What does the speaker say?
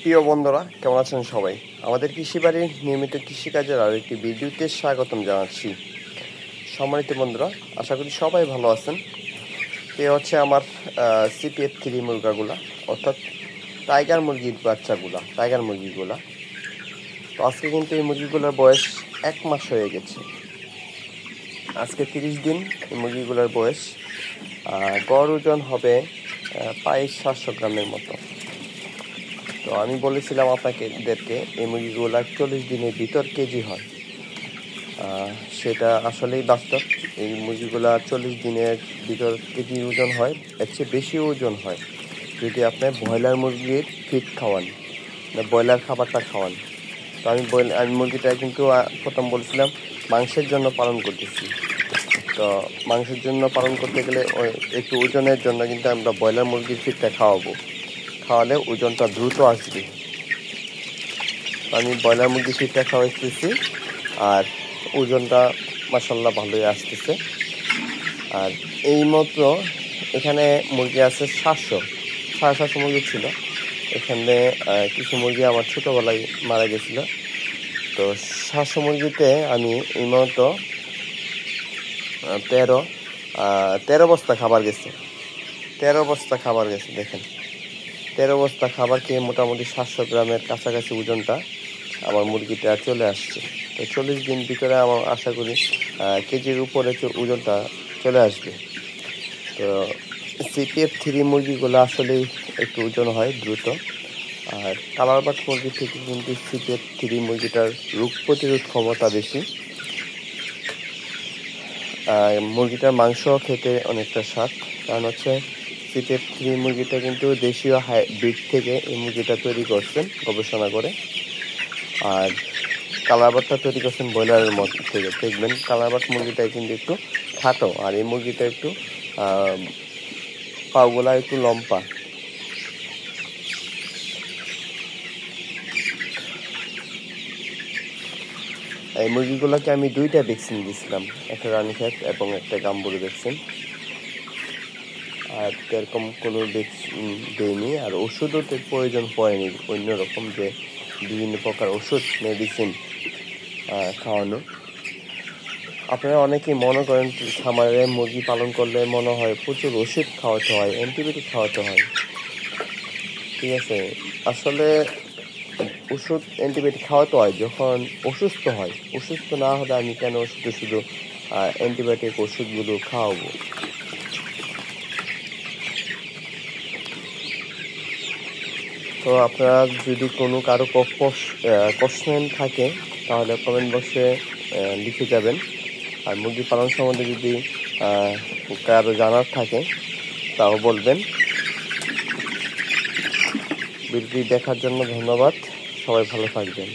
প্রিয় বন্ধুরা, কেমন আছেন সবাই? আমাদের কৃষি বাড়ির নিয়মিত কৃষিকাজের আর একটি ভিডিওতে স্বাগতম জানাচ্ছি। সম্মানিত বন্ধুরা, আশা করি সবাই ভালো আছেন। এ হচ্ছে আমার CPF3 মুরগাগুলা, অর্থাৎ টাইগার মুরগির বাচ্চাগুলা, টাইগার মুরগিগুলা। তো আজকে কিন্তু এই মুরগিগুলোর বয়স 1 মাস হয়ে গেছে। আজকে 30 দিন এই মুরগিগুলোর বয়স। গড় ওজন হবে প্রায় 700 গ্রামের মতো। তো আমি বলেছিলাম আপনাদেরকে এই মুরগিগুলো 40 দিনের ভিতর কেজি হয়। সেটা আসলেই বাস্তব। এই মুরগিগুলা 40 দিনের ভিতর কেজি ওজন হয়, এর চেয়ে বেশি ওজন হয় যদি আপনি ব্রয়লার মুরগির ফিড খাওয়ান, ব্রয়লার খাবারটা খাওয়ান। তো আমি মুরগিটা কিন্তু প্রথম বলছিলাম মাংসের জন্য পালন করতেছি। তো মাংসের জন্য পালন করতে গেলে একটু ওজনের জন্য কিন্তু আমরা ব্রয়লার মুরগির ফিডটা খাওয়ালে ওজনটা দ্রুত আসবে। আমি ব্রয়লার মুরগির ফিডটা খাওয়াইতেছি আর ওজনটা মাশাআল্লাহ ভালোই আসতেছে। আর এইমাত্র এখানে মুরগি আছে 700 মুরগি ছিল। এখানে কিছু মুরগি আমার ছোটোবেলায় মারা গেছিল। তো 700 মুরগিতে আমি এইমাত্র 13 বস্তা খাবার গেছে। 13 বস্তা খাবার গেছে, দেখেন 13 বস্তা খাবার খেয়ে মোটামুটি 700 গ্রামের কাছাকাছি ওজনটা আমার মুরগিটা চলে আসছে। তো 40 দিন ভিতরে আমার আশা করি কেজির উপরে ওজনটা চলে আসবে। তো CPF3 মুরগিগুলো আসলেই একটু ওজন হয় দ্রুত। আর কালারবাট মুরগি থেকে কিন্তু CPF3 মুরগিটার রোগ প্রতিরোধ ক্ষমতা বেশি। মুরগিটার মাংস খেতে অনেকটা স্বাদ, কারণ হচ্ছে CPF3 মুরগিটা কিন্তু দেশীয় হাইব্রিড থেকে এই মুরগিটা তৈরি করছেন গবেষণা করে। আর কালারবাটটা তৈরি করছেন ব্রয়লারের মধ্যে থেকে। দেখবেন কালারবাট মুরগিটা কিন্তু একটু খাটো, আর এই মুরগিটা একটু পাগুলা একটু লম্বা। এই মুরগিগুলোকে আমি 2টা ভ্যাকসিন দিয়েছিলাম, একটা রানীক্ষেত এবং একটা গাম্বুরি ভ্যাকসিন। আর এরকম কোনো ভ্যাকসিন দেয়নি, আর ওষুধও প্রয়োজন পড়েনি অন্যরকম যে বিভিন্ন প্রকার ওষুধ মেডিসিন খাওয়ানো। আপনারা অনেকেই মনে করেন খামারে মুরগি পালন করলে মনে হয় প্রচুর ওষুধ খাওয়াতে হয়, অ্যান্টিবায়োটিক খাওয়াতে হয়। ঠিক আছে, আসলে ওষুধ অ্যান্টিবায়োটিক খাওয়াতে হয় যখন অসুস্থ হয়। অসুস্থ না হলে আমি কেন শুধু অ্যান্টিবায়োটিক ওষুধগুলো খাওয়াবো? তো আপনারা যদি কারো কোশ্চেন থাকে তাহলে কমেন্ট বক্সে লিখে যাবেন। আর মুরগি পালন সম্বন্ধে যদি কারো জানার থাকে তাও বলবেন। ভিডিওটি দেখার জন্য ধন্যবাদ, সবাই ভালো থাকবেন।